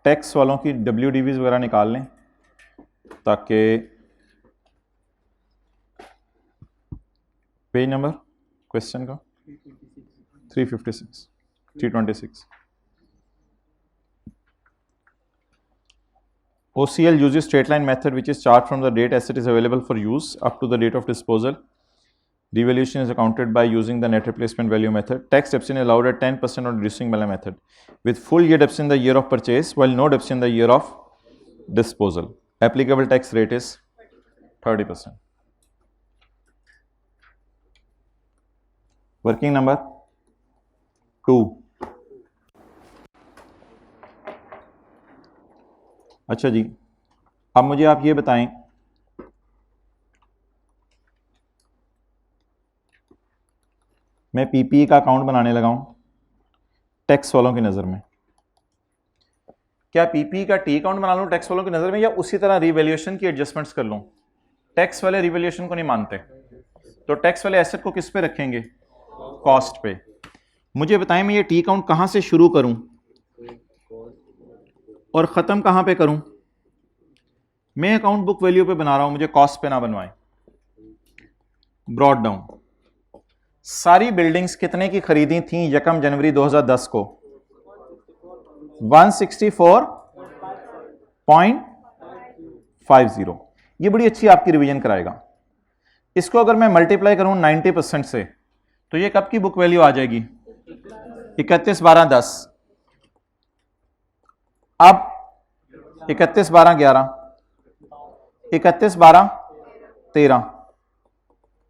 Tax वालों की WDVs वगैरह निकाल लें ताकि पेज नंबर क्वेश्चन का 326 OCL uses straight line method which is charged from the date asset is available for use up to the date of disposal. Revaluation is accounted by using the net replacement value method. Tax deduction is allowed at 10% on reducing value method with full year deduction in the year of purchase while no deduction in the year of disposal. Applicable tax rate is 30%. Working number 2. अच्छा जी, अब मुझे आप ये बताएं मैं PPE का account बनाने लगा हूं टैक्स वालों की नज़र में। क्या PPE का टी अकाउंट बना लूं टैक्स वालों की नज़र में या उसी तरह रिवैल्यूएशन की एडजस्टमेंट्स कर लूं? टैक्स वाले रिवैल्यूएशन को नहीं मानते, तो टैक्स वाले एसेट को किस पे रखेंगे? कॉस्ट पे। मुझे बताएं मैं ये टी अकाउंट कहां से शुरू करूं और ख़त्म कहां पे करूं? मैं अकाउंट बुक वैल्यू पे बना रहा हूं, मुझे कॉस्ट पे ना बनवाएं। ब्रॉड डाउन सारी बिल्डिंग्स कितने की खरीदी थी 1 जनवरी 2010 को? 164.50। ये बड़ी अच्छी आपकी रिवीजन कराएगा। इसको अगर मैं मल्टीप्लाई करूं 90% से तो ये कब की बुक वैल्यू आ जाएगी? 31/12/10। अब 31/12/11, 31/12/13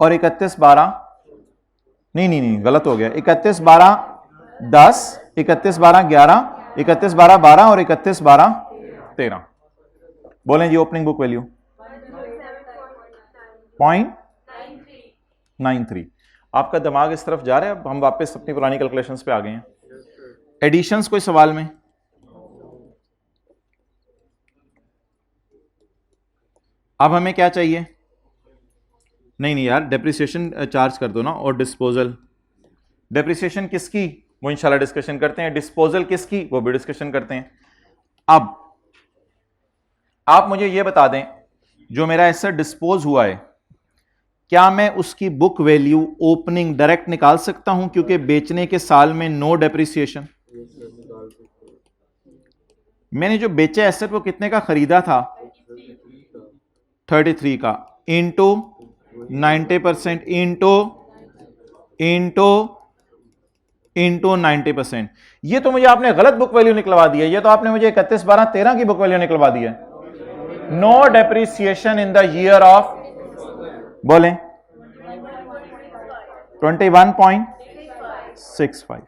और 31/12 नहीं गलत हो गया। 31/12/10, 31/12/11, 31/12/12 और 31/12/13। बोलें जी ओपनिंग बुक वैल्यू 0.93। आपका दिमाग इस तरफ जा रहा है। अब हम वापस अपनी पुरानी कैलकुलेशंस पे आ गए हैं। एडिशंस कोई सवाल में? अब हमें क्या चाहिए? नहीं यार, डेप्रिसिएशन चार्ज कर दो ना। और डिस्पोजल, डेप्रिसिएशन किसकी वो इंशाल्लाह डिस्कशन करते हैं, डिस्पोजल किसकी वो भी डिस्कशन करते हैं। अब आप मुझे ये बता दें जो मेरा एसेट डिस्पोज हुआ है क्या मैं उसकी बुक वैल्यू ओपनिंग डायरेक्ट निकाल सकता हूं क्योंकि बेचने के साल में नो डेप्रिसिएशन? मैंने जो बेचा एसेट वो कितने का खरीदा था? 33 का इंटू 90% इंटू 90%। ये तो मुझे आपने गलत बुक वैल्यू निकलवा दी है। ये तो आपने मुझे 31/12/13 की बुक वैल्यू निकलवा दी है। No depreciation in the year of, बोलें 21.65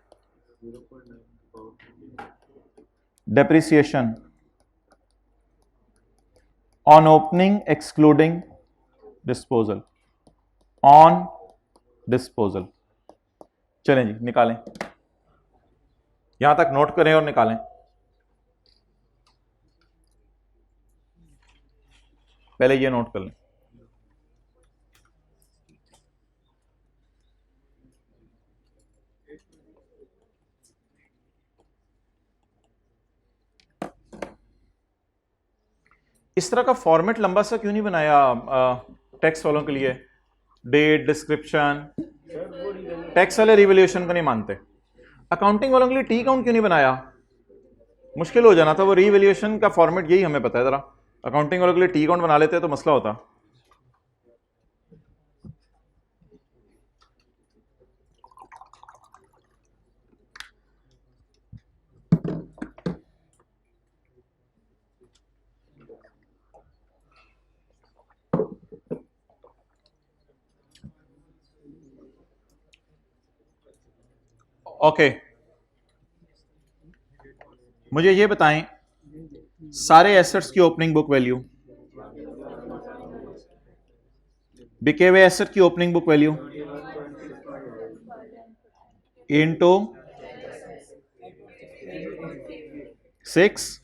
depreciation on opening excluding disposal, on disposal. चलें जी निकालें, यहां तक नोट करें और निकालें। पहले ये नोट कर लें। इस तरह का फॉर्मेट लंबा सा क्यों नहीं बनाया टैक्स वालों के लिए? Date, description. टैक्स वाले रिवैल्यूएशन को नहीं मानते। अकाउंटिंग वालों के लिए टी अकाउंट क्यों नहीं बनाया? मुश्किल हो जाना था। वो रिवैल्यूएशन का फॉर्मेट यही हमें पता है। जरा अकाउंटिंग वालों के लिए टी अकाउंट बना लेते तो मसला होता। ओके मुझे ये बताएं सारे एसेट्स की ओपनिंग बुक वैल्यू, बिके हुए एसेट की opening book value into 6।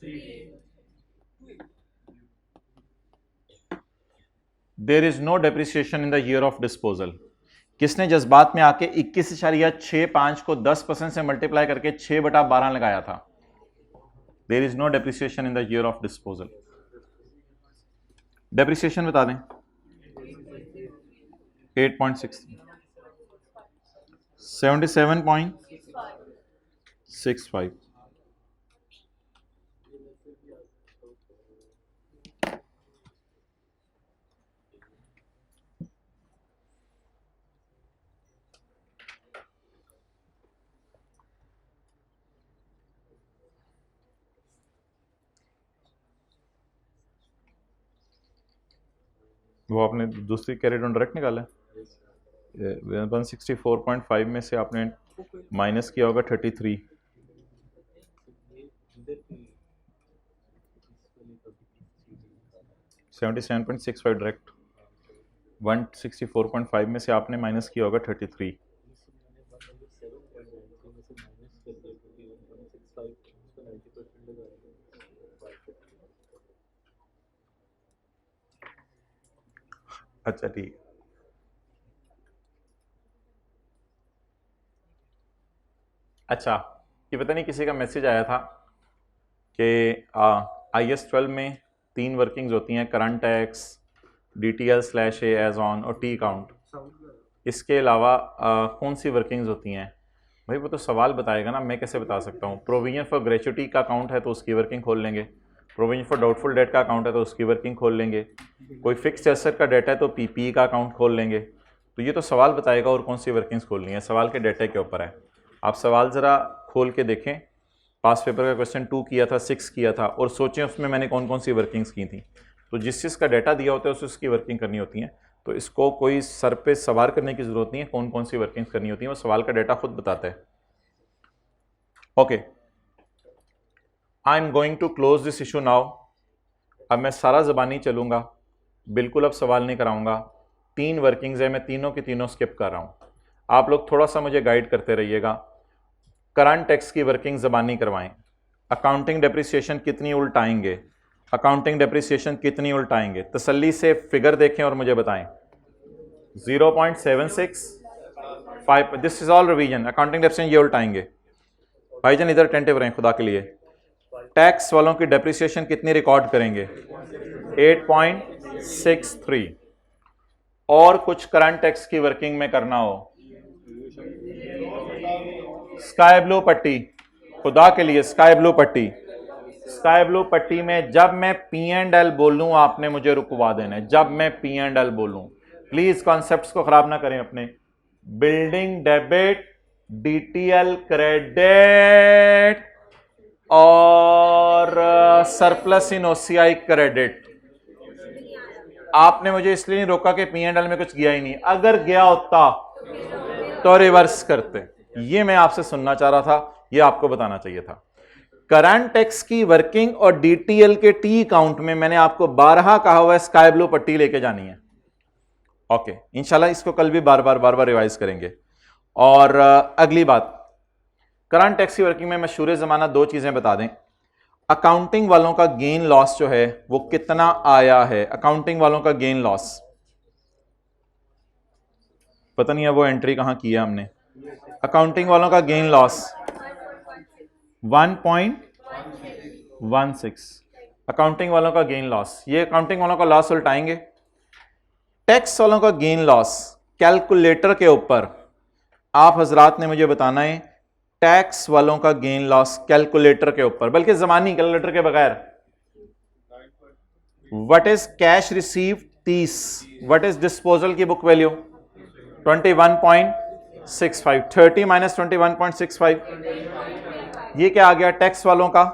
There is no depreciation in the year of disposal. किसने जज्बात में आके 21.65 को 10% से मल्टीप्लाई करके 6/12 लगाया था? There is no depreciation in the year of disposal. Depreciation बता दें 8.6 77.65। वो आपने दूसरी कैरेट ऑन डायरेक्ट निकाला है 164.5 में से आपने माइनस किया होगा 33। $77.65 डायरेक्ट 164.5 में से आपने माइनस किया होगा 33। अच्छा ठीक। अच्छा ये पता नहीं किसी का मैसेज आया था कि IS-12 में 3 वर्किंग्स होती हैं, current tax, DTL/A as on और टी काउंट। इसके अलावा कौन सी वर्किंग्स होती हैं भाई? वो तो सवाल बताएगा ना, मैं कैसे बता सकता हूँ। प्रोविजन फॉर ग्रेचुटी का अकाउंट है तो उसकी वर्किंग खोल लेंगे, प्रोविजन फॉर डाउटफुल डेट का अकाउंट है तो उसकी वर्किंग खोल लेंगे, कोई फिक्स्ड एसेट का डेटा है तो PPE का अकाउंट खोल लेंगे। तो ये तो सवाल बताएगा और कौन सी वर्किंग्स खोलनी है, सवाल के डेटा के ऊपर है। आप सवाल ज़रा खोल के देखें, पास पेपर का क्वेश्चन 2 किया था, 6 किया था, और सोचें उसमें मैंने कौन कौन सी वर्किंग्स की थी। तो जिस चीज़ का डाटा दिया होता है उसकी वर्किंग करनी होती है। तो इसको कोई सर पे सवार करने की ज़रूरत नहीं है, कौन कौन सी वर्किंग्स करनी होती है वो सवाल का डाटा खुद बताता है। Okay, I am going to close this issue now. अब मैं सारा ज़बानी चलूँगा, बिल्कुल अब सवाल नहीं कराऊंगा। 3 वर्किंग्स है, मैं तीनों की तीनों स्किप कर रहा हूँ। आप लोग थोड़ा सा मुझे गाइड करते रहिएगा। करंट टैक्स की वर्किंग ज़बानी करवाएं। अकाउंटिंग डेप्रिसिएशन कितनी उल्टाएंगे, अकाउंटिंग डेप्रिसिएशन कितनी उल्टाएंगे, तसल्ली से फिगर देखें और मुझे बताएं। 0.765, this is all revision. Accounting depreciation ये उल्टाएंगे। भाईजान इधर अटेंटिव रहें खुदा के लिए। टैक्स वालों की डेप्रिसिएशन कितनी रिकॉर्ड करेंगे? 8.63। और कुछ करंट टैक्स की वर्किंग में करना हो, स्काई ब्लू पट्टी, खुदा के लिए स्काई ब्लू पट्टी। स्काई ब्लू पट्टी में जब मैं P&L बोलूं आपने मुझे रुकवा देना है। जब मैं P&L बोलूं, प्लीज कॉन्सेप्ट्स को खराब ना करें अपने। बिल्डिंग डेबिट, DTL क्रेडिट और सरप्लस इन OCI क्रेडिट। आपने मुझे इसलिए नहीं रोका कि P&L में कुछ गया ही नहीं, अगर गया होता तो रिवर्स करते। ये मैं आपसे सुनना चाह रहा था, ये आपको बताना चाहिए था। करंट टैक्स की वर्किंग और DTL के टी अकाउंट में मैंने आपको 12 कहा हुआ है स्काई ब्लू पट्टी लेके जानी है। ओके, इंशाल्लाह इसको कल भी बार बार रिवाइज करेंगे। और अगली बात, करंट टैक्स की वर्किंग में मशहूर जमाना 2 चीजें बता दें। अकाउंटिंग वालों का गेन लॉस जो है वो कितना आया है? अकाउंटिंग वालों का गेन लॉस पता नहीं है वो एंट्री कहां की है हमने। अकाउंटिंग वालों का गेन लॉस 1.16। अकाउंटिंग वालों का गेन लॉस, ये अकाउंटिंग वालों का लॉस उल्टाएंगे। टैक्स वालों का गेन लॉस कैलकुलेटर के ऊपर आप हजरात ने मुझे बताना है। टैक्स वालों का गेन लॉस कैलकुलेटर के ऊपर, बल्कि जमानी कैलकुलेटर के बगैर। What is cash receive 30, what is disposal की बुक वैल्यू 21.65, 30 माइनस 21.65, ये क्या आ गया? टैक्स वालों का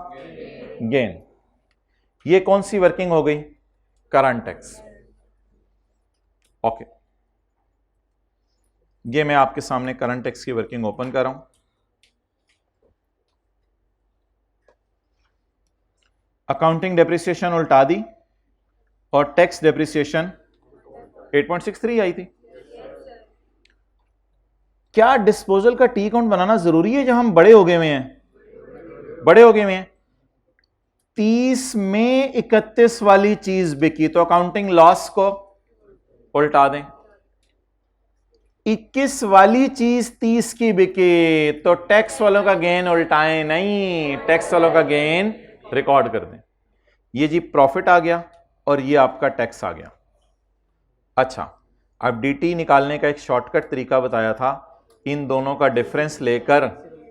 गेन। ये कौन सी वर्किंग हो गई? Current tax. ओके, ये मैं आपके सामने करंट टैक्स की वर्किंग ओपन कर रहा हूं। अकाउंटिंग डेप्रिसिएशन उल्टा दी और टैक्स डेप्रिसिएशन 8.63 आई थी। क्या डिस्पोजल का टी अकाउंट बनाना जरूरी है जब हम बड़े हो गए हुए हैं? बड़े हो गए हुए हैं। 30 में 31 वाली चीज बिकी तो अकाउंटिंग लॉस को उल्टा दें। 21 वाली चीज 30 की बिकी तो टैक्स वालों का गेन उल्टाएं नहीं, टैक्स वालों का गेन रिकॉर्ड कर दें। ये जी प्रॉफिट आ गया और ये आपका टैक्स आ गया। अच्छा, अब डीटी निकालने का एक शॉर्टकट तरीका बताया था, इन दोनों का डिफरेंस लेकर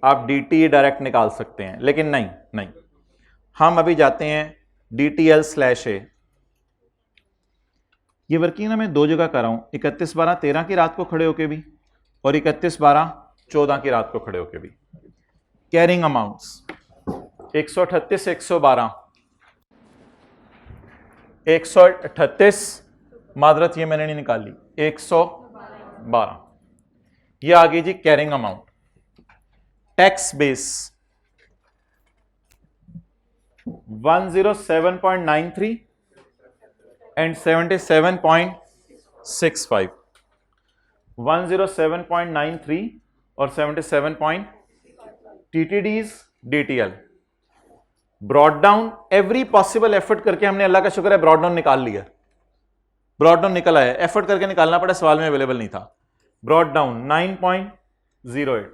आप डीटी डायरेक्ट निकाल सकते हैं, लेकिन नहीं नहीं, हम अभी जाते हैं DTL/A। ये वर्किंग ना मैं दो जगह कर रहा हूं, 31/12/13 की रात को खड़े होके भी और 31/12/14 की रात को खड़े होके भी। कैरिंग अमाउंट्स 138, 112, 138, मादरत ये मैंने नहीं निकाली, 112, ये आ गई जी carrying amount. Tax base 107.93 and 77.65, 107.93 और 77. TTDs DTL brought down, every possible effort करके हमने, अल्लाह का शुक्र है, ब्रॉड डाउन निकाल लिया। ब्रॉड डाउन निकल आया, एफर्ट करके निकालना पड़ा, सवाल में अवेलेबल नहीं था। Brought down 9.08,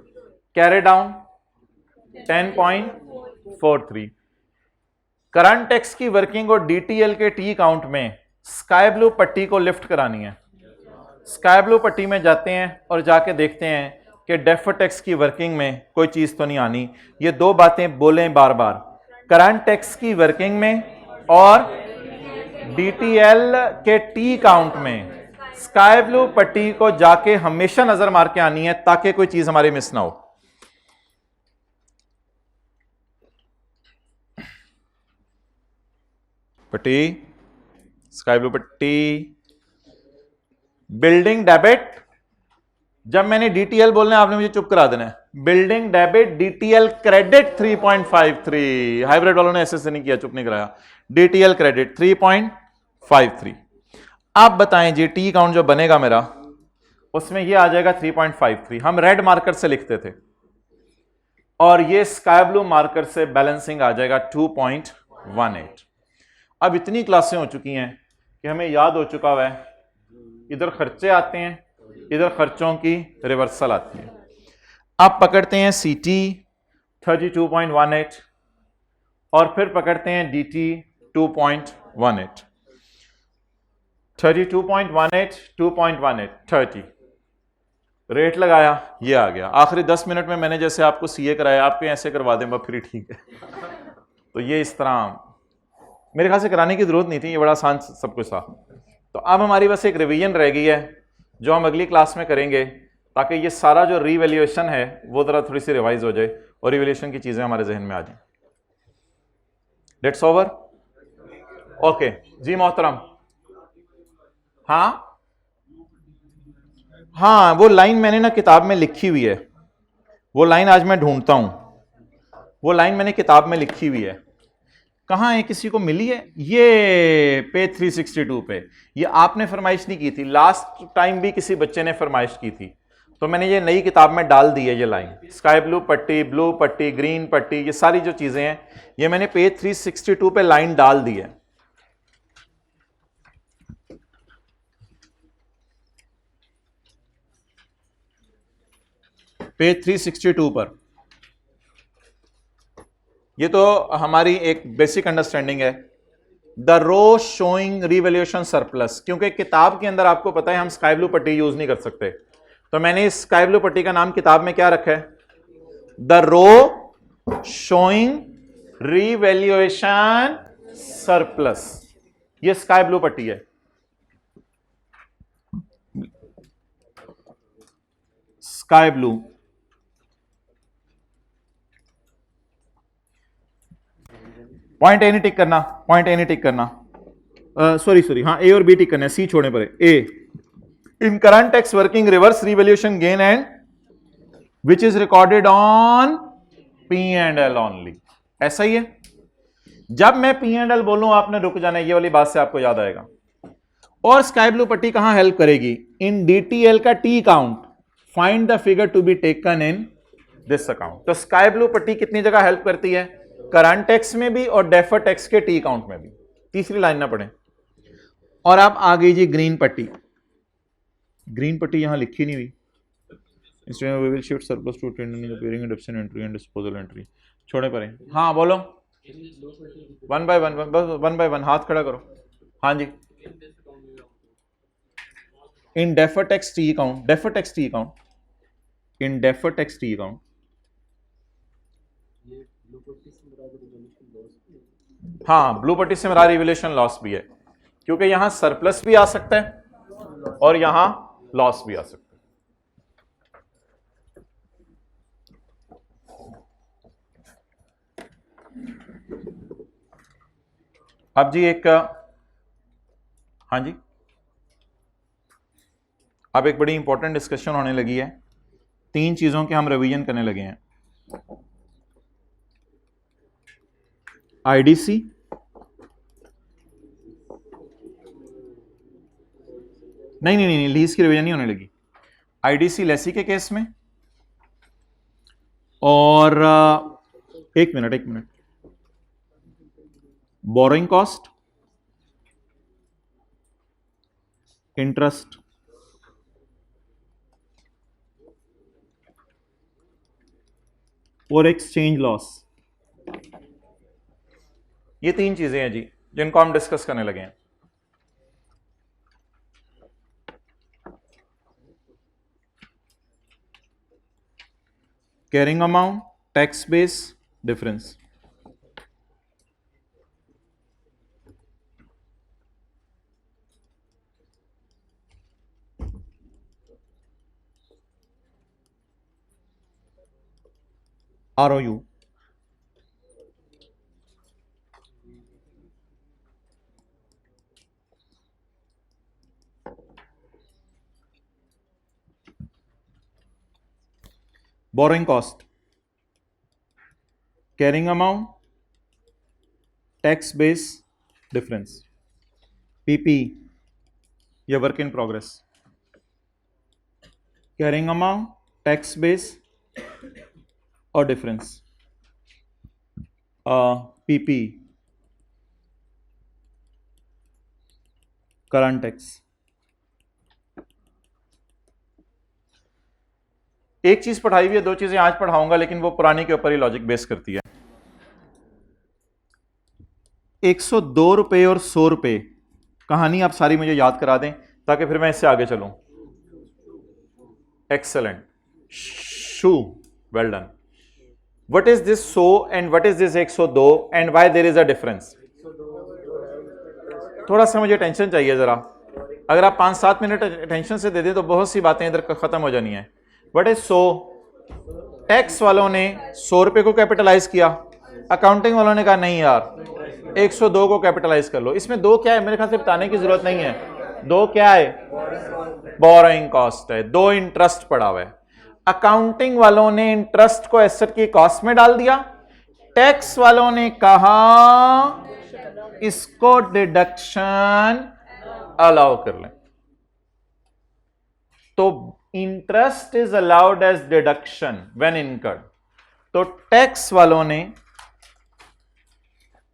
carry down 10.43। Current tax की वर्किंग और DTL के टी काउंट में स्काई ब्लू पट्टी को लिफ्ट करानी है। स्काई ब्लू पट्टी में जाते हैं और जाके देखते हैं कि डेफर्ड टैक्स की वर्किंग में कोई चीज तो नहीं आनी। ये दो बातें बोलें बार बार, करंट टैक्स की वर्किंग में और DTL के टी काउंट में स्काई ब्लू पट्टी को जाके हमेशा नजर मार के आनी है ताकि कोई चीज हमारी मिस ना हो। पट्टी, स्काई ब्लू पट्टी, बिल्डिंग डेबिट, जब मैंने DTL बोलना है आपने मुझे चुप करा देना है। Building debit DTL credit 3.53, hybrid वालों ने ऐसे नहीं किया, चुप नहीं कराया। DTL credit 3.53। आप बताएं जी टी काउंट जो बनेगा मेरा, उसमें ये आ जाएगा 3.53, हम रेड मार्कर से लिखते थे, और ये स्काई ब्लू मार्कर से बैलेंसिंग आ जाएगा 2.18। अब इतनी क्लासें हो चुकी हैं कि हमें याद हो चुका हुआ है, इधर खर्चे आते हैं, इधर खर्चों की रिवर्सल आती है। अब पकड़ते हैं CT 32.18 और फिर पकड़ते हैं DT 2.18, 32.18, 2.18, 30, रेट लगाया, ये आ गया। आखिरी 10 मिनट में मैंने जैसे आपको CA कराया, आपके ऐसे करवा दें फिर ठीक है। तो ये इस तरह मेरे ख्याल से कराने की जरूरत नहीं थी, ये बड़ा आसान सब कुछ था। तो अब हमारी बस एक रिवीजन रह गई है जो हम अगली क्लास में करेंगे, ताकि ये सारा जो रीवैल्यूएशन है वो जरा थोड़ी सी रिवाइज हो जाए और रिवैल्यूएशन की चीजें हमारे जहन में आ जाए। डेट्स ओवर, ओके जी मोहतरम। हाँ हाँ, वो लाइन मैंने ना किताब में लिखी हुई है, वो लाइन आज मैं ढूंढता हूं, वो लाइन मैंने किताब में लिखी हुई है। कहाँ है, किसी को मिली है? ये पेज 362 पे। ये आपने फरमाइश नहीं की थी, लास्ट टाइम भी किसी बच्चे ने फरमाइश की थी, तो मैंने ये नई किताब में डाल दी है। ये लाइन स्काई ब्लू पट्टी, ब्लू पट्टी, ग्रीन पट्टी, ये सारी जो चीजें हैं ये मैंने पेज 362 पे लाइन डाल दी है। पेज 362 पर ये तो हमारी एक बेसिक अंडरस्टैंडिंग है। The row showing revaluation surplus, क्योंकि किताब के अंदर आपको पता है हम स्काई ब्लू पट्टी यूज नहीं कर सकते, तो मैंने इस स्काई ब्लू पट्टी का नाम किताब में क्या रखा है? The row showing revaluation surplus. ये स्काई ब्लू पट्टी है। स्काई ब्लू पॉइंट ए नहीं टिक करना, पॉइंट ए नहीं टिक करना, सॉरी हाँ, ए और बी टिक करना है, सी छोड़ने पर A. In current tax working reverse revaluation gain and which is recorded on P&L only. ऐसा ही है, जब मैं P&L बोलूं आपने रुक जाना, ये वाली बात से आपको याद आएगा। और स्काई ब्लू पट्टी कहां हेल्प करेगी? इन DTL का T account, find the figure to be taken in this account. तो स्काई ब्लू पट्टी कितनी जगह हेल्प करती है? करंट टैक्स में भी और डेफर्ड टैक्स के टी काउंट में भी। तीसरी लाइन ना पढ़ें। और अब आ गई जी ग्रीन पट्टी। ग्रीन पट्टी यहां लिखी नहीं हुई, इसमें we will shift surplus to trending appearing in depreciation entry and disposal entry. छोड़े पड़े। हाँ बोलो। One by one, one by one, हाथ खड़ा करो। हाँ जी, in defer tax T account, defer tax T account, in defer tax T account, हाँ ब्लू पट्टी से मेरा रिवैल्यूएशन लॉस भी है, क्योंकि यहां सरप्लस भी आ सकता है और यहां लॉस भी आ सकता है। अब जी एक, हाँ जी, अब एक बड़ी इंपॉर्टेंट डिस्कशन होने लगी है, तीन चीजों के हम रिवीजन करने लगे हैं। आईडीसी, नहीं, लीज की रिवीजन नहीं होने लगी। आईडीसी लेसी के केस में, और एक मिनट, बोरोइंग कॉस्ट, इंटरेस्ट, और एक्सचेंज लॉस, ये तीन चीजें हैं जी जिनको हम डिस्कस करने लगे हैं। Carrying amount, tax base, difference. ROU, borrowing cost, carrying amount, tax base, difference। PP या work in progress, carrying amount, tax base और डिफरेंस। PP current tax. एक चीज पढ़ाई हुई है, दो चीजें आज पढ़ाऊंगा, लेकिन वो पुरानी के ऊपर ही लॉजिक बेस करती है। 102 रुपए और 100 रुपए, कहानी आप सारी मुझे याद करा दें ताकि फिर मैं इससे आगे चलूं। एक्सेलेंट, शू, well done. What is this 100 and what is this 102 and why there is a difference? थोड़ा सा मुझे टेंशन चाहिए जरा, अगर आप 5-7 मिनट टेंशन से दे दें तो बहुत सी बातें इधर खत्म हो जानी है। What is 100? टैक्स वालों ने 100 रुपए को कैपिटलाइज किया, अकाउंटिंग वालों ने कहा नहीं यार 102 को कैपिटलाइज कर लो। इसमें दो क्या है, मेरे ख्याल से बताने की जरूरत नहीं है। दो क्या है? बोरोइंग कॉस्ट है, दो इंटरेस्ट पड़ा हुआ है। अकाउंटिंग वालों ने इंटरेस्ट को एसेट की कॉस्ट में डाल दिया, टैक्स वालों ने कहा इसको डिडक्शन अलाउ कर लें। तो interest is allowed as deduction when incurred. तो टैक्स वालों ने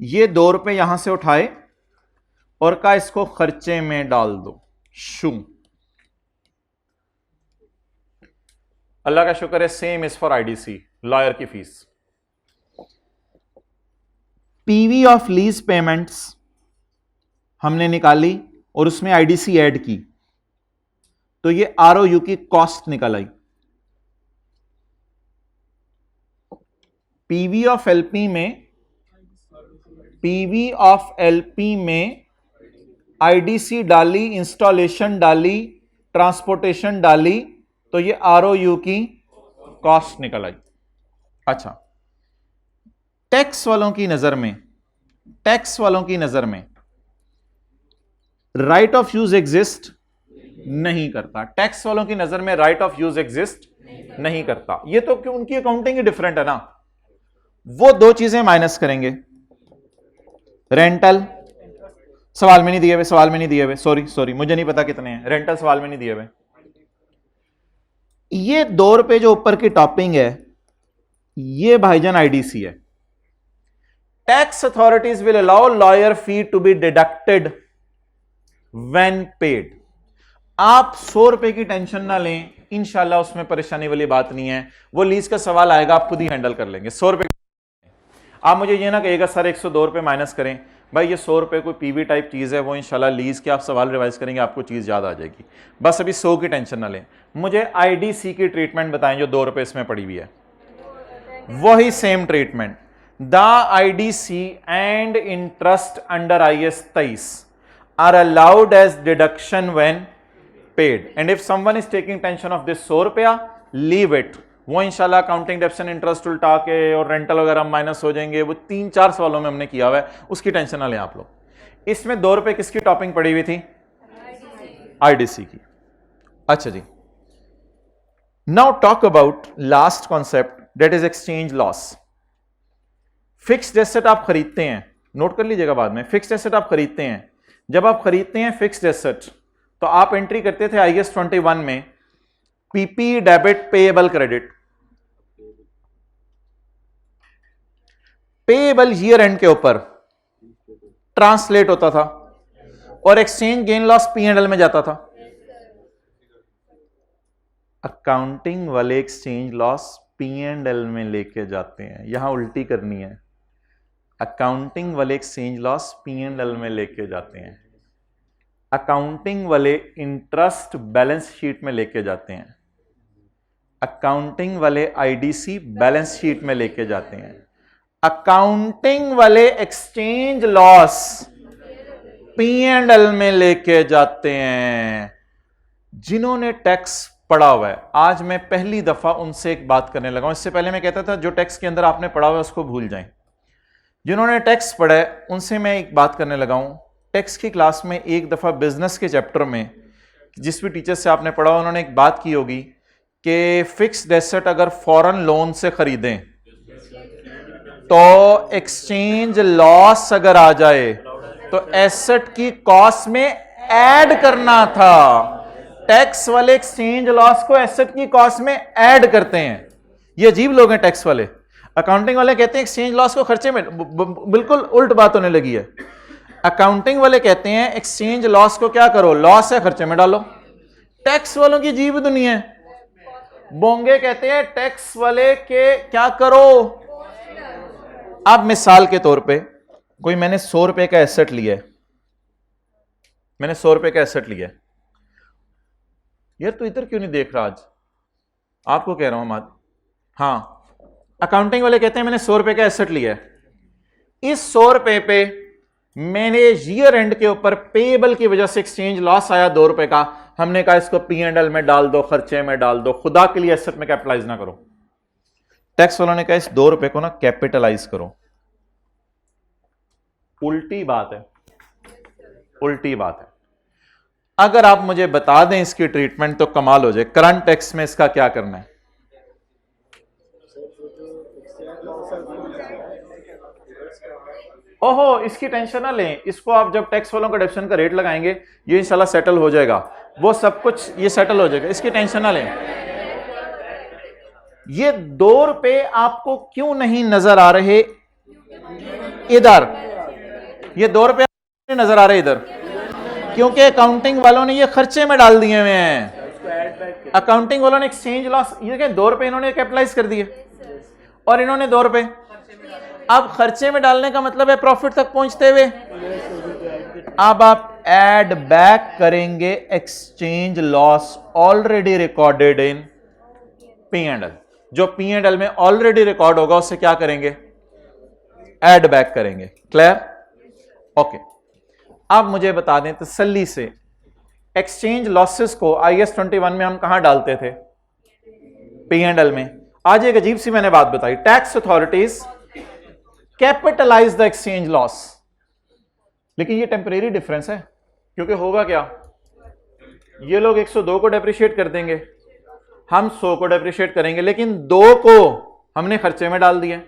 ये 2 रुपए यहां से उठाए और कहा इसको खर्चे में डाल दो। शू, अल्लाह का शुक्र है, same is for IDC, lawyer की फीस। पीवी ऑफ लीज पेमेंट्स हमने निकाली और उसमें आईडीसी ऐड की, तो ये आरओयू की कॉस्ट निकल आई। पीवी ऑफ एलपी में, पीवी ऑफ एलपी में आईडीसी डाली, इंस्टॉलेशन डाली, ट्रांसपोर्टेशन डाली, तो ये आरओयू की कॉस्ट निकल आई। अच्छा, टैक्स वालों की नजर में, टैक्स वालों की नजर में राइट ऑफ यूज एग्जिस्ट नहीं करता। टैक्स वालों की नजर में राइट ऑफ यूज एग्जिस्ट नहीं करता। ये तो क्यों, उनकी अकाउंटिंग ही डिफरेंट है ना। वो दो चीजें माइनस करेंगे। रेंटल सवाल में नहीं दिए हुए, सवाल में नहीं दिए हुए, सॉरी मुझे नहीं पता कितने हैं। रेंटल सवाल में नहीं दिए हुए। ये 2 रुपए जो ऊपर की टॉपिंग है, ये भाईजान आईडीसी है। Tax authorities will allow lawyer fee to be deducted when paid. आप 100 रुपए की टेंशन ना लें, इंशाल्लाह उसमें परेशानी वाली बात नहीं है। वो लीज का सवाल आएगा, आप खुद ही हैंडल कर लेंगे। 100 रुपए आप मुझे ये ना कहिएगा सर 102 रुपये माइनस करें, भाई ये 100 रुपये कोई पीवी टाइप चीज़ है, वो इंशाल्लाह लीज के आप सवाल रिवाइज करेंगे आपको चीज़ याद आ जाएगी। बस अभी 100 की टेंशन ना लें। मुझे आईडीसी की ट्रीटमेंट बताएं जो 2 रुपये इसमें पड़ी हुई है, वही same treatment. The IDC and interest under IAS 23 are allowed as deduction when paid and if someone is taking tension of this 100 रुपया, लीव इट। वो इंशाल्लाह अकाउंटिंग डेप्शन इंटरेस्ट उल्टा के और रेंटल वगैरह माइनस हो जाएंगे, वो 3-4 सवालों में हमने किया हुआ है, उसकी टेंशन ना लें आप लोग। इसमें 2 रुपए किसकी टॉपिंग पड़ी हुई थी? आईडीसी की। अच्छा जी, now talk about last concept that is exchange loss. Fixed asset आप खरीदते हैं, नोट कर लीजिएगा बाद में, फिक्स्ड एसेट आप खरीदते हैं। जब आप खरीदते हैं फिक्स्ड एसेट तो आप एंट्री करते थे IAS 21 में PP debit payable credit. Payable year and के ऊपर ट्रांसलेट होता था और एक्सचेंज गेन लॉस P&L में जाता था। अकाउंटिंग वाले एक्सचेंज लॉस P&L में लेके जाते हैं, यहां उल्टी करनी है। अकाउंटिंग वाले एक्सचेंज लॉस P&L में लेके जाते हैं, अकाउंटिंग वाले इंटरेस्ट बैलेंस शीट में लेके जाते हैं, अकाउंटिंग वाले आईडीसी बैलेंस शीट में लेके जाते हैं, अकाउंटिंग वाले एक्सचेंज लॉस P&L में लेके जाते हैं। जिन्होंने टैक्स पढ़ा हुआ है, आज मैं पहली दफा उनसे एक बात करने लगा हूं। इससे पहले मैं कहता था जो टैक्स के अंदर आपने पढ़ा हुआ है उसको भूल जाएं। जिन्होंने टैक्स पढ़ा है उनसे मैं एक बात करने लगा हूं। टैक्स की क्लास में एक दफा बिजनेस के चैप्टर में जिस भी टीचर से आपने पढ़ा उन्होंने एक बात की होगी कि फिक्स्ड एसेट अगर फॉरेन लोन से खरीदें तो एक्सचेंज लॉस अगर आ जाए तो एसेट की कॉस्ट में ऐड करना था। टैक्स वाले एक्सचेंज लॉस को एसेट की कॉस्ट में ऐड करते हैं। ये अजीब लोग हैं टैक्स वाले। अकाउंटिंग वाले कहते हैं एक्सचेंज लॉस को खर्चे में, बिल्कुल उल्ट बात होने लगी है। अकाउंटिंग वाले कहते हैं एक्सचेंज लॉस को क्या करो, लॉस है खर्चे में डालो। टैक्स वालों की अजीब दुनिया है। बोंगे कहते हैं टैक्स वाले के क्या करो। अब मिसाल के तौर पे कोई मैंने 100 रुपए का एसेट लिया है, मैंने 100 रुपए का एसेट लिया है। यार तू इधर क्यों नहीं देख रहा, आज आपको कह रहा हूं माद। हाँ, अकाउंटिंग वाले कहते हैं मैंने 100 रुपए का एसेट लिया है। इस 100 रुपए पे मैंने ईयर एंड के ऊपर पेएबल की वजह से एक्सचेंज लॉस आया 2 रुपए का। हमने कहा इसको P&L में डाल दो, खर्चे में डाल दो, खुदा के लिए एसेट में कैपिटलाइज ना करो। टैक्स वालों ने कहा इस 2 रुपए को ना कैपिटलाइज करो। उल्टी बात है, उल्टी बात है। अगर आप मुझे बता दें इसकी ट्रीटमेंट तो कमाल हो जाए। करंट टैक्स में इसका क्या करना है? ओहो, इसकी टेंशन ना लें, इसको आप जब टैक्स वालों का डिडक्शन का रेट लगाएंगे ये इंशाल्लाह सेटल हो जाएगा, वो सब कुछ ये सेटल हो जाएगा, इसकी टेंशन ना लें। ये 2 रुपए आपको क्यों नहीं नजर आ रहे इधर? ये 2 रुपए नजर आ रहे इधर क्योंकि अकाउंटिंग वालों ने ये खर्चे में डाल दिए हुए हैं। अकाउंटिंग वालों ने एक्सचेंज लॉस, ये 2 रुपए इन्होंने कैपिटलाइज कर दिए और इन्होंने 2 रुपए अब खर्चे में डालने का मतलब है प्रॉफिट तक पहुंचते हुए। अब आप ऐड बैक करेंगे exchange loss already recorded in P&L। जो P&L में ऑलरेडी रिकॉर्ड होगा उससे क्या करेंगे? ऐड बैक करेंगे। क्लियर? ओके। अब मुझे बता दें तसल्ली से, एक्सचेंज लॉसेस को IAS 21 में हम कहां डालते थे? P&L में। आज एक अजीब सी मैंने बात बताई, tax authorities capitalize the exchange loss, लेकिन ये टेम्परेरी डिफरेंस है। क्योंकि होगा क्या, ये लोग 102 को डेप्रिशिएट कर देंगे, हम 100 को डेप्रिशिएट करेंगे, लेकिन 2 को हमने खर्चे में डाल दिए।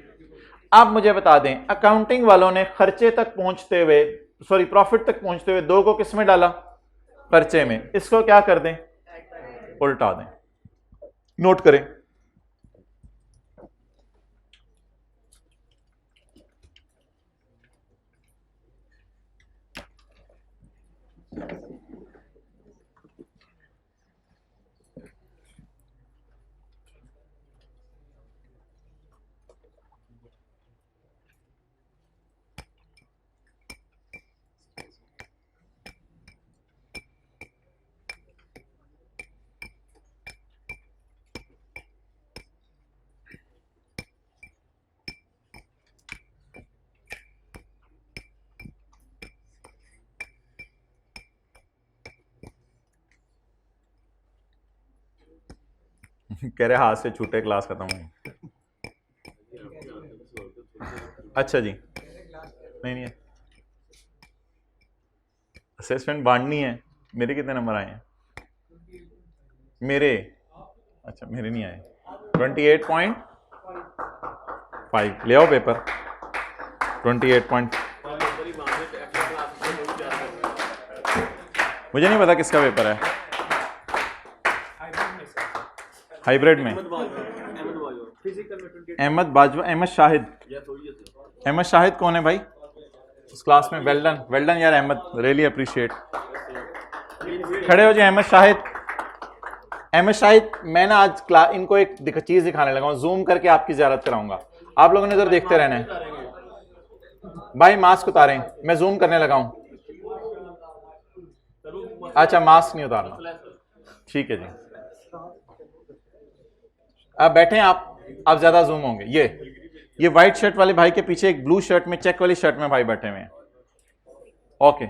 अब मुझे बता दें अकाउंटिंग वालों ने खर्चे तक पहुंचते हुए, सॉरी प्रॉफिट तक पहुंचते हुए 2 को किस में डाला? खर्चे में। इसको क्या कर दें? उल्टा दें। नोट करें, कह रहे हाथ से छूटे, क्लास खत्म हुई। अच्छा जी, नहीं है, असेसमेंट बांटनी है। मेरे कितने नंबर आए हैं? मेरे, अच्छा मेरे नहीं आए। 28.5 ले आओ पेपर। 28. मुझे नहीं पता किसका पेपर है। हाइब्रिड में अहमद बाजवा, अहमद शाहिद। अहमद शाहिद कौन है भाई उस क्लास में? वेल डन, वेल डन यार अहमद, रियली अप्रिशिएट। खड़े हो जाए अहमद शाहिद। अहमद शाहिद, मैं ना आज इनको एक चीज दिखाने लगा हूं, जूम करके आपकी ज़ियारत कराऊंगा। आप लोगों ने इधर देखते रहना है भाई। मास्क उतारें, मैं जूम करने लगा हूं। अच्छा मास्क नहीं उतारना, ठीक है जी। अब बैठे आप ज्यादा जूम होंगे। ये व्हाइट शर्ट वाले भाई के पीछे एक ब्लू शर्ट में, चेक वाली शर्ट में भाई बैठे हुए हैं। ओके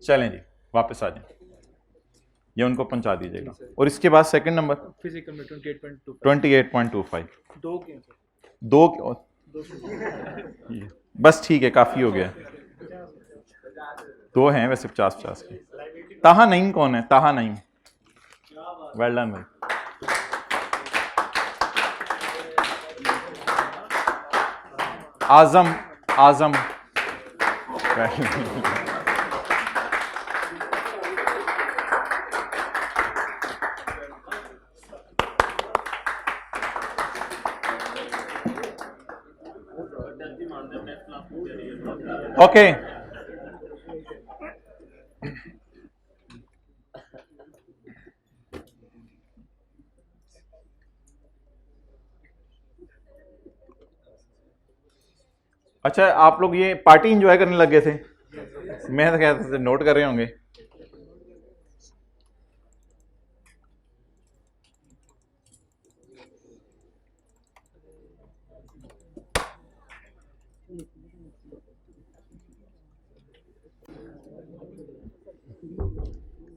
चलें जी, वापस आ जाएं, ये उनको पहुंचा दीजिएगा। और इसके बाद सेकंड नंबर फिजिकल में 28.25। दो बस ठीक है, काफी हो गया। दो हैं वैसे 50-50 के। ताहा नईम कौन है? ताहा नईम, वेल डन भाई। आजम, आजम ओके। अच्छा आप लोग ये पार्टी एंजॉय करने लगे थे? मैं तो कहता था नोट कर रहे होंगे।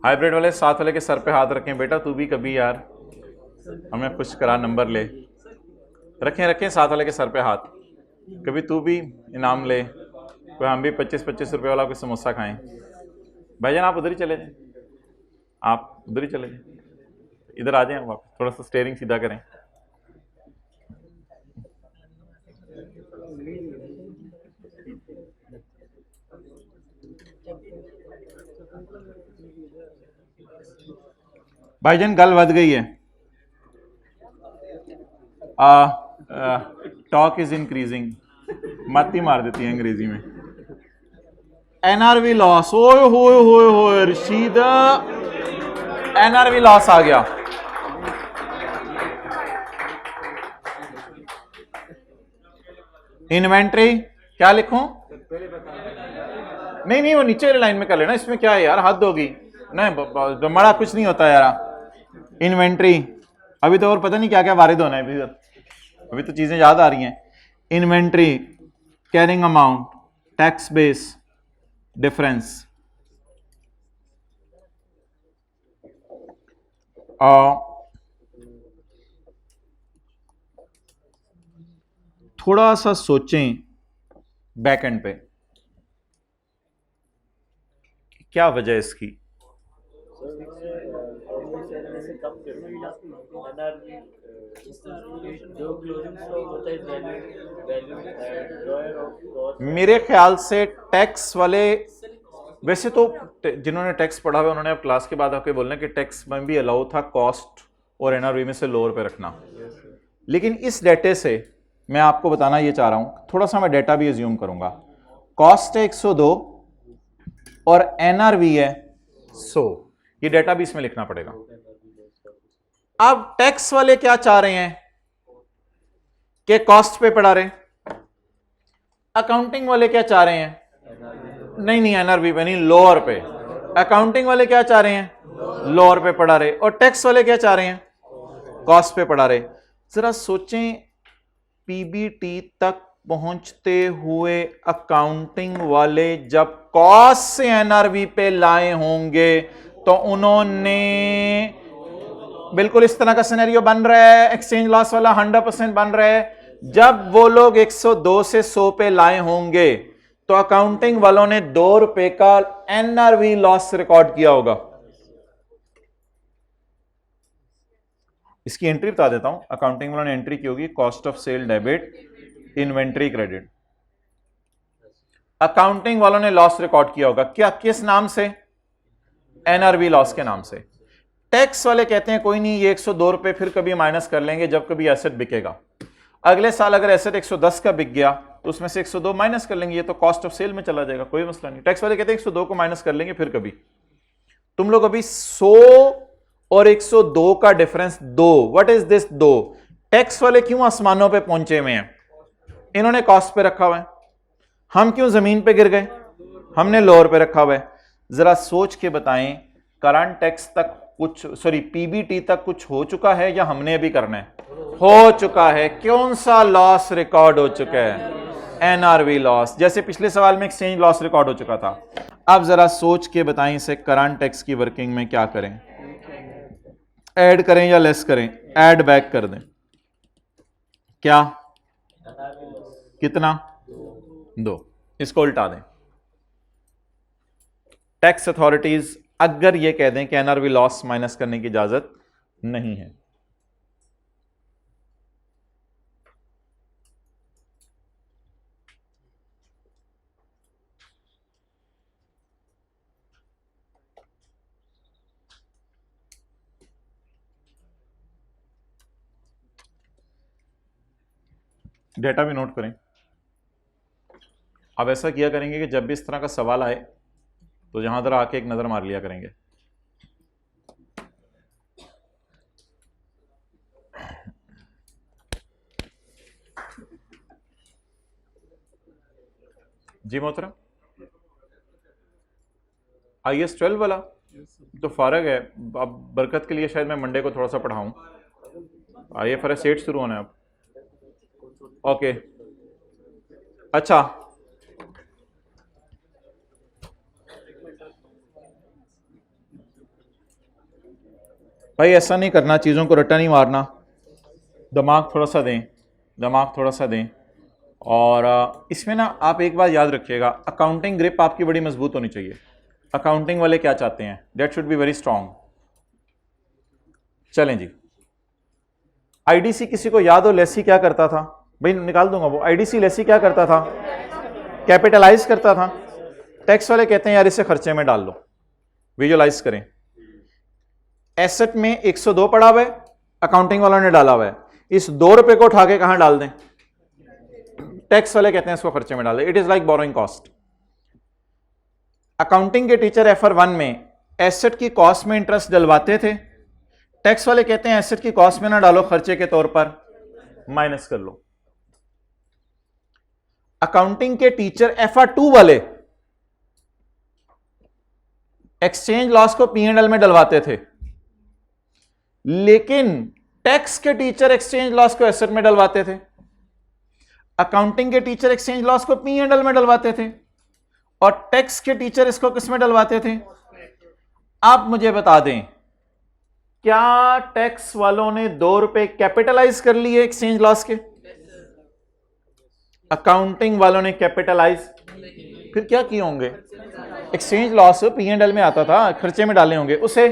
हाइब्रिड वाले साथ वाले के सर पे हाथ रखें। बेटा तू भी कभी यार हमें खुश करा, नंबर ले। रखें रखें साथ वाले के सर पे हाथ, कभी तू भी इनाम ले, कोई हम भी 25-25 रुपए वाला कोई समोसा खाएं। भाईजान आप उधर ही चले जाएं, आप उधर ही चले जाएं, इधर आ जाएं वापस, थोड़ा सा स्टेयरिंग सीधा करें। भाईजान गल बढ़ गई है, टॉक इज इंक्रीजिंग, मत ही मार देती है अंग्रेजी में। एनआरवी लॉस, ओए होए होए होए रशीद, एनआरवी लॉस आ गया। इन्वेंट्री क्या लिखूं? नहीं नहीं वो नीचे वाली लाइन में कर लेना, इसमें क्या है यार, हद होगी। नहीं बड़ा कुछ नहीं होता यार। इन्वेंट्री अभी तो और पता नहीं क्या क्या वारिद होना है, अभी तो चीजें याद आ रही हैं। Inventory, carrying amount, tax base, difference. थोड़ा सा सोचें बैक एंड पे, क्या वजह इसकी? मेरे ख्याल से टैक्स वाले, वैसे तो जिन्होंने टैक्स पढ़ा हुआ उन्होंने अब क्लास के बाद आके बोलना कि टैक्स में भी अलाउ था कॉस्ट और एनआरवी में से लोअर पे रखना। लेकिन इस डेटे से मैं आपको बताना ये चाह रहा हूं, थोड़ा सा मैं डेटा भी एज्यूम करूंगा। कॉस्ट है 102 और एनआरवी है 100, ये डेटा भी इसमें लिखना पड़ेगा। अब टैक्स वाले क्या चाह रहे हैं कि कॉस्ट पे पढ़ा रहे, अकाउंटिंग वाले क्या चाह रहे हैं? नहीं नहीं एनआरवी पे नहीं, लोअर पे। अकाउंटिंग वाले क्या चाह रहे हैं? लोअर पे पढ़ा रहे। और टैक्स वाले क्या चाह रहे हैं? कॉस्ट पे पढ़ा रहे। जरा सोचें, पीबीटी तक पहुंचते हुए अकाउंटिंग वाले जब कॉस्ट से एनआरवी पे लाए होंगे तो उन्होंने बिल्कुल इस तरह का सिनेरियो बन रहा है, एक्सचेंज लॉस वाला 100% बन रहा है। जब वो लोग 102 से 100 पे लाए होंगे तो अकाउंटिंग वालों ने 2 रुपए का एनआरवी लॉस रिकॉर्ड किया होगा। इसकी एंट्री बता देता हूं, अकाउंटिंग वालों ने एंट्री की होगी cost of sale debit inventory credit. Accounting वालों ने लॉस रिकॉर्ड किया होगा, क्या किस नाम से? एनआरवी लॉस के नाम से। टैक्स वाले कहते हैं कोई नहीं, ये 102 रुपए फिर कभी माइनस कर लेंगे जब कभी एसेट बिकेगा। अगले साल अगर एसेट 110 का बिक गया तो उसमें से 102 माइनस कर लेंगे, ये तो कॉस्ट ऑफ सेल में चला जाएगा, कोई मसला नहीं। टैक्स वाले कहते हैं 102 को माइनस कर लेंगे फिर कभी। तुम लोग अभी 100 और 102 का डिफरेंस दो, व्हाट इज दिस दो? टैक्स वाले क्यों आसमानों पे पहुंचे हुए हैं? इन्होंने कॉस्ट पे रखा हुआ है, हम क्यों जमीन पे गिर गए? हमने लोअर पे रखा हुआ है। जरा सोच के बताएं, करंट टैक्स तक कुछ, सॉरी पीबीटी तक कुछ हो चुका है या हमने अभी करना है? हो चुका है। कौन सा लॉस रिकॉर्ड हो चुका है? NRV loss. जैसे पिछले सवाल में एक्सचेंज लॉस रिकॉर्ड हो चुका था। अब जरा सोच के बताएं इसे करंट टैक्स की वर्किंग में क्या करें? ऐड करें या लेस करें? ऐड बैक कर दें। क्या? कितना? 2। इसको उल्टा दें। टैक्स अथॉरिटीज अगर ये कह दें कि एनआरवी लॉस माइनस करने की इजाजत नहीं है, डेटा भी नोट करें। अब ऐसा किया करेंगे कि जब भी इस तरह का सवाल आए तो जहां तरह आके एक नजर मार लिया करेंगे। जी मोहतरम, IS 12 वाला तो फारग है। अब बरकत के लिए शायद मैं मंडे को थोड़ा सा पढ़ाऊं। IFRS 8 शुरू होना है अब। ओके अच्छा, भाई ऐसा नहीं करना, चीज़ों को रट्टा नहीं मारना, दिमाग थोड़ा सा दें, दिमाग थोड़ा सा दें। और इसमें ना आप एक बात याद रखिएगा, अकाउंटिंग ग्रिप आपकी बड़ी मजबूत होनी चाहिए। अकाउंटिंग वाले क्या चाहते हैं? That should be very strong. चलें जी, आईडीसी किसी को याद हो लेसी क्या करता था? भाई निकाल दूंगा वो। आईडीसी लेसी क्या करता था? कैपिटलाइज करता था। टैक्स वाले कहते हैं यार इसे खर्चे में डाल लो। विजुअलाइज करें, एसेट में 102 पड़ा हुआ है, अकाउंटिंग वालों ने डाला हुआ है, इस 2 रुपए को उठा के कहां डाल दें? टैक्स वाले कहते हैं इसको खर्चे में डाल दें। It is like borrowing cost. Accounting के टीचर FR1 में एसेट की कॉस्ट में इंटरेस्ट डलवाते थे, टैक्स वाले कहते हैं एसेट की कॉस्ट में ना डालो, खर्चे के तौर पर माइनस कर लो। अकाउंटिंग के टीचर FR2 वाले एक्सचेंज लॉस को P&L में डलवाते थे, लेकिन टैक्स के टीचर एक्सचेंज लॉस को एसेट में डलवाते थे। अकाउंटिंग के टीचर एक्सचेंज लॉस को P&L में डलवाते थे और टैक्स के टीचर इसको किस में डलवाते थे? आप मुझे बता दें, क्या टैक्स वालों ने 2 रुपए कैपिटलाइज कर लिए एक्सचेंज लॉस के? अकाउंटिंग वालों ने कैपिटलाइज फिर क्या किए होंगे? एक्सचेंज लॉस P&L में आता था, खर्चे में डाले होंगे, उसे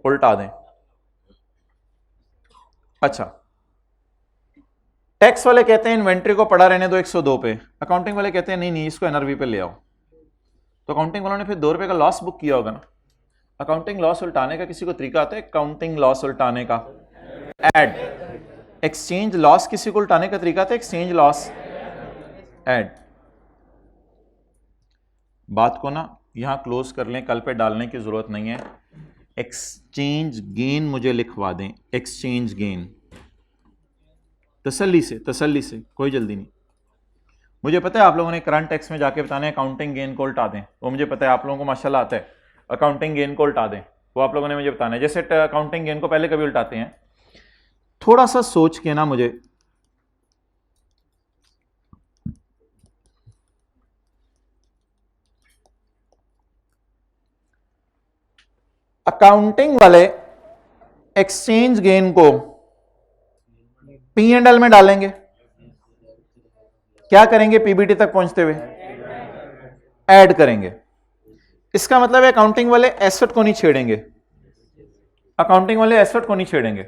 उल्टा दें। अच्छा, टैक्स वाले कहते हैं इन्वेंट्री को पड़ा रहने दो 102 पे, अकाउंटिंग वाले कहते हैं नहीं नहीं इसको एनआरवी पे ले आओ। तो अकाउंटिंग वालों ने फिर 2 रुपए का लॉस बुक किया होगा ना। अकाउंटिंग लॉस उल्टाने का किसी को तरीका आता है? अकाउंटिंग लॉस उल्टाने का ऐड। एक्सचेंज लॉस किसी को उल्टाने का तरीका था? Exchange loss add. बात को ना यहां क्लोज कर लें, कल पे डालने की जरूरत नहीं है। एक्सचेंज गेन मुझे लिखवा दें, एक्सचेंज गेन, तसल्ली से, कोई जल्दी नहीं। मुझे पता है आप लोगों ने करंट टैक्स में जाके बताना है अकाउंटिंग गेन को उल्टा दें, वो मुझे पता है आप लोगों को माशाल्लाह आता है। अकाउंटिंग गेन को उल्टा दें, वो आप लोगों ने मुझे बताना है। जैसे अकाउंटिंग गेन को पहले कभी उल्टाते हैं, थोड़ा सा सोच के ना मुझे अकाउंटिंग वाले एक्सचेंज गेन को P&L में डालेंगे, क्या करेंगे? पीबीटी तक पहुंचते हुए ऐड करेंगे। इसका मतलब है अकाउंटिंग वाले एसेट को नहीं छेड़ेंगे, अकाउंटिंग वाले एसेट को नहीं छेड़ेंगे।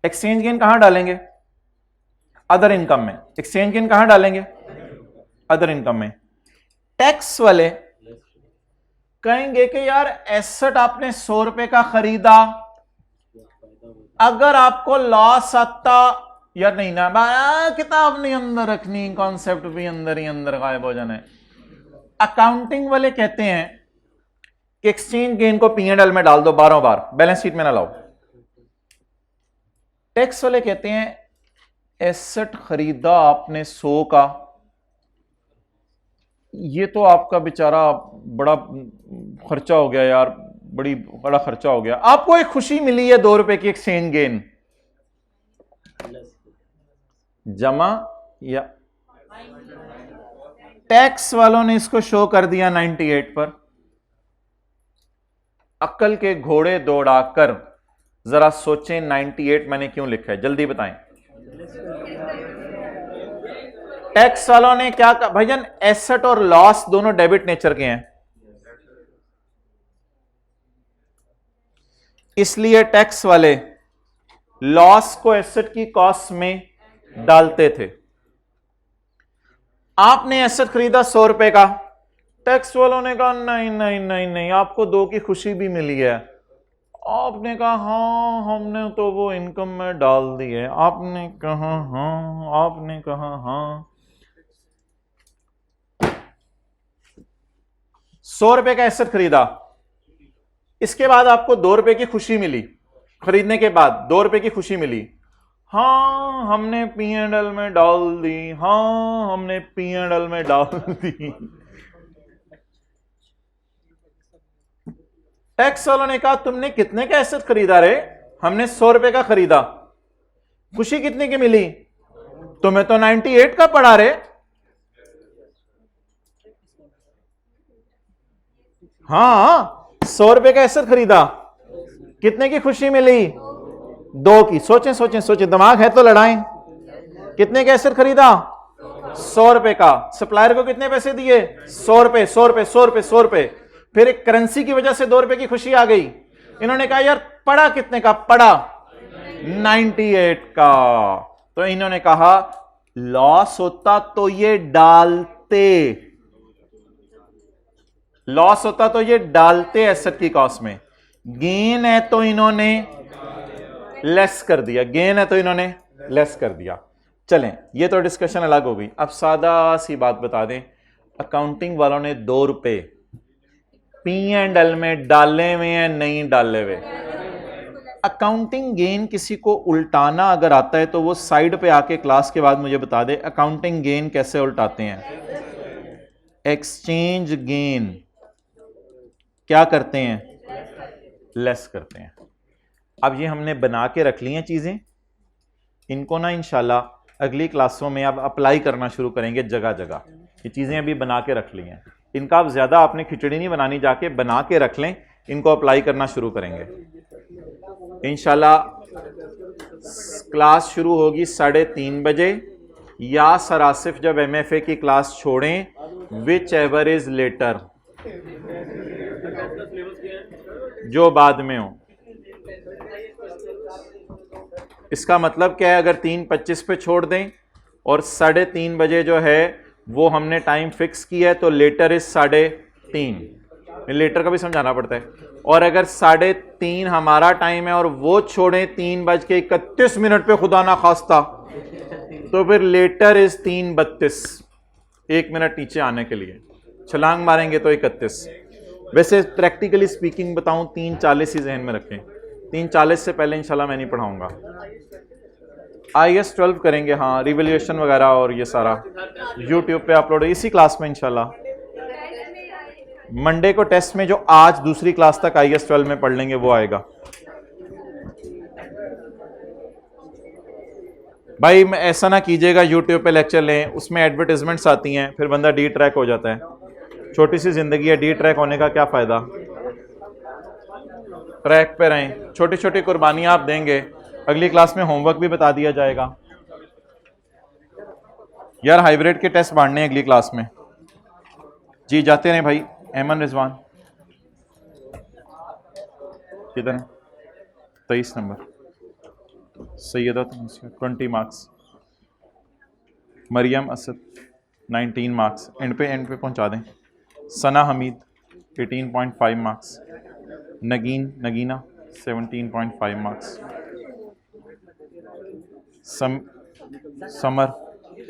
एक्सचेंज गेन कहां डालेंगे? अदर इनकम में। एक्सचेंज गेन कहां डालेंगे? अदर इनकम में। टैक्स वाले कहेंगे कि यार एसेट आपने 100 रुपए का खरीदा, अगर आपको लॉस आता यार नहीं ना, किताब नहीं अंदर रखनी, कॉन्सेप्ट भी अंदर ही अंदर गायब हो जाना है। अकाउंटिंग वाले कहते हैं कि एक्सचेंज गेन को P&L में डाल दो, बारों बार बैलेंस शीट में ना लाओ। टैक्स वाले कहते हैं एसेट खरीदा आपने 100 का, ये तो आपका बेचारा बड़ा खर्चा हो गया यार, बड़ा खर्चा हो गया, आपको एक खुशी मिली है 2 रुपए की एक्सचेंज गेन, जमा या टैक्स वालों ने इसको शो कर दिया 98 पर। अक्ल के घोड़े दौड़ाकर जरा सोचें 98 मैंने क्यों लिखा है, जल्दी बताएं। टैक्स वालों ने क्या कहा? भाईजान एसेट और लॉस दोनों डेबिट नेचर के हैं, इसलिए टैक्स वाले लॉस को एसेट की कॉस्ट में डालते थे। आपने एसेट खरीदा 100 रुपए का, टैक्स वालों ने कहा नहीं नहीं नहीं नहीं, आपको 2 की खुशी भी मिली है। आपने कहा हाँ हमने तो वो इनकम में डाल दी है। आपने कहा हाँ, आपने कहा हाँ। 100 रुपए का एसेट खरीदा, इसके बाद आपको 2 रुपए की खुशी मिली, खरीदने के बाद 2 रुपए की खुशी मिली। हाँ हमने P&L में डाल दी, हाँ हमने P&L में डाल दी। टैक्स वालों ने कहा तुमने कितने का एसेट खरीदा रे? हमने 100 रुपए का खरीदा, खुशी कितने की मिली? तुम्हें तो 98 का पड़ा रे। हाँ 100 रुपए का एसेट खरीदा, कितने की खुशी मिली? 2 की। सोचें सोचें सोचें, दिमाग है तो लड़ाएं। कितने का एसेट खरीदा? 100 रुपए का। सप्लायर को कितने पैसे दिए? 100 रुपए 100 रुपए 100 रुपए 100 रुपए। फिर एक करेंसी की वजह से 2 रुपए की खुशी आ गई। इन्होंने कहा यार पड़ा कितने का? पड़ा 98 का। तो इन्होंने कहा लॉस होता तो ये डालते, लॉस होता तो ये डालते एसेट की कॉस्ट में, गेन है तो इन्होंने लेस कर दिया, गेन है तो इन्होंने लेस कर दिया। चलें ये तो डिस्कशन अलग हो गई। अब सादा सी बात बता दें, अकाउंटिंग वालों ने 2 रुपए P&L में डाले हुए हैं, नहीं डाले हुए? अकाउंटिंग गेन किसी को उल्टाना अगर आता है तो वो साइड पे आके क्लास के बाद मुझे बता दे अकाउंटिंग गेन कैसे उल्टाते हैं। एक्सचेंज गेन क्या करते हैं? लेस करते हैं। अब ये हमने बना के रख ली हैं चीजें, इनको ना इंशाल्लाह अगली क्लासों में अब अप्लाई करना शुरू करेंगे जगह जगह। ये चीजें अभी बना के रख ली हैं, इनका अब ज्यादा आपने खिचड़ी नहीं बनानी, जाके बना के रख लें, इनको अप्लाई करना शुरू करेंगे इंशाल्लाह। क्लास शुरू होगी 3:30 बजे, या सर आसिफ जब MFA की क्लास छोड़ें, विच एवर इज लेटर, जो बाद में हो। इसका मतलब क्या है? अगर 3:25 पे छोड़ दें और 3:30 बजे जो है वो हमने टाइम फिक्स किया है, तो लेटर इज 3:30। लेटर का भी समझाना पड़ता है। और अगर 3:30 हमारा टाइम है और वो छोड़ें 3:31 पे खुदा ना खास्ता, तो फिर लेटर इज 3:32, 1 मिनट नीचे आने के लिए छलांग मारेंगे तो 31। वैसे प्रैक्टिकली स्पीकिंग बताऊं 3:40 ही जहन में रखें, 3:40 से पहले इंशाल्लाह मैं नहीं पढ़ाऊंगा। IAS 12 करेंगे, हाँ रिवैल्यूएशन वगैरह और ये सारा YouTube पे अपलोड है इसी क्लास में इंशाल्लाह। मंडे को टेस्ट में जो आज दूसरी क्लास तक IAS 12 में पढ़ लेंगे वो आएगा। भाई ऐसा ना कीजिएगा YouTube पे लेक्चर लें, उसमें एडवर्टाइजमेंट्स आती हैं, फिर बंदा डी ट्रैक हो जाता है। छोटी सी जिंदगी है, डी ट्रैक होने का क्या फायदा। ट्रैक पे रहें, छोटी छोटी कुर्बानियां आप देंगे, अगली क्लास में होमवर्क भी बता दिया जाएगा। यार हाइब्रिड के टेस्ट बांटने हैं अगली क्लास में जी, जाते रहें भाई। एमन रिजवान किधर है? 23 number. Syeda 20 marks. Mariam Asad 19 marks. End पे पहुंचा दें। Sana Hameed 18.5 marks. Nagina 17.5 marks. Samar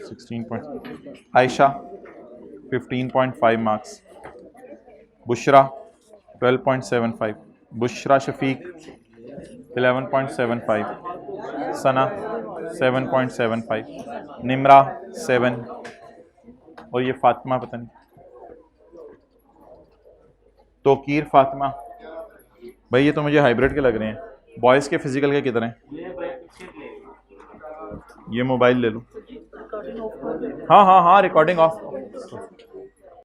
16. Ayesha 15.5 marks. Bushra 12.75। Bushra Shafiq 11.75। Sana 7.75। Nimra 7। और ये फातिमा पता नहीं, तोकीर फातिमा। भाई ये तो मुझे हाइब्रिड के लग रहे हैं। बॉयज़ के फिजिकल के किधर हैं? ये मोबाइल ले लो। हाँ हाँ हाँ, रिकॉर्डिंग ऑफ